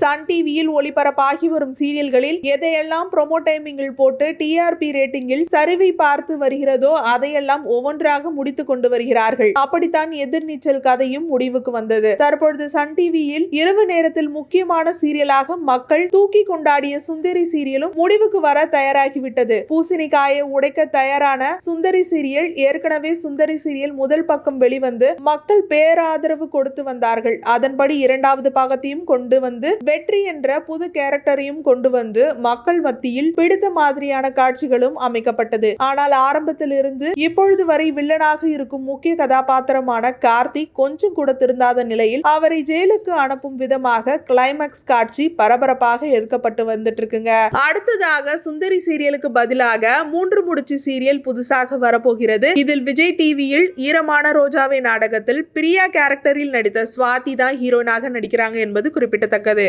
Sun டிவியில் ஒளிபரப்பாகி வரும் சீரியல்களில் எதையெல்லாம் ப்ரோமோ டைமிங்கில் போட்டு டிஆர்பி ரேட்டிங்கில் சரிவை பார்த்து வருகிறதோ அதையெல்லாம் ஒவ்வொன்றாக முடித்துக் கொண்டு வருகிறார்கள். அப்படித்தான் எதிர்நீச்சல் கதையும் முடிவுக்கு வந்தது. தற்பொழுது சன் டிவியில் இரவு நேரத்தில் முக்கியமான சீரியலாக மக்கள் தூக்கி கொண்டாடிய சுந்தரி சீரியலும் முடிவுக்கு வர தயாராகிவிட்டது. பூசணிக்காயை உடைக்க தயாரான சுந்தரி சீரியல் ஏற்கனவே சுந்தரி சீரியல் முதல் பக்கம் வெளிவந்து மக்கள் பேராதரவு கொடுத்து வந்தார்கள். அதன்படி இரண்டாவது பாகத்தையும் கொண்டு வந்து வெற்றி என்ற புது கேரக்டரையும் கொண்டு வந்து மக்கள் மத்தியில் பிடித்த மாதிரியான காட்சிகளும் அமைக்கப்பட்டது. ஆனால் ஆரம்பத்தில் இருந்து இப்பொழுது வரை வில்லனாக இருக்கும் முக்கிய கதாபாத்திரமான கார்த்திக் கொஞ்சம் கூட திருந்தாத நிலையில் அவரை ஜெயிலுக்கு அனுப்பும் விதமாக கிளைமாக்ஸ் காட்சி பரபரப்பாக எடுக்கப்பட்டு வந்துட்டு இருக்குங்க. அடுத்ததாக சுந்தரி சீரியலுக்கு பதிலாக 3 முடிச்சு சீரியல் புதுசாக வரப்போகிறது. இதில் விஜய் டிவியில் ஈரமான ரோஜாவை நாடகத்தில் பிரியா கேரக்டரில் நடித்த சுவாதி தான் ஹீரோயினாக நடிக்கிறாங்க என்பது குறிப்பிடத்தக்கது.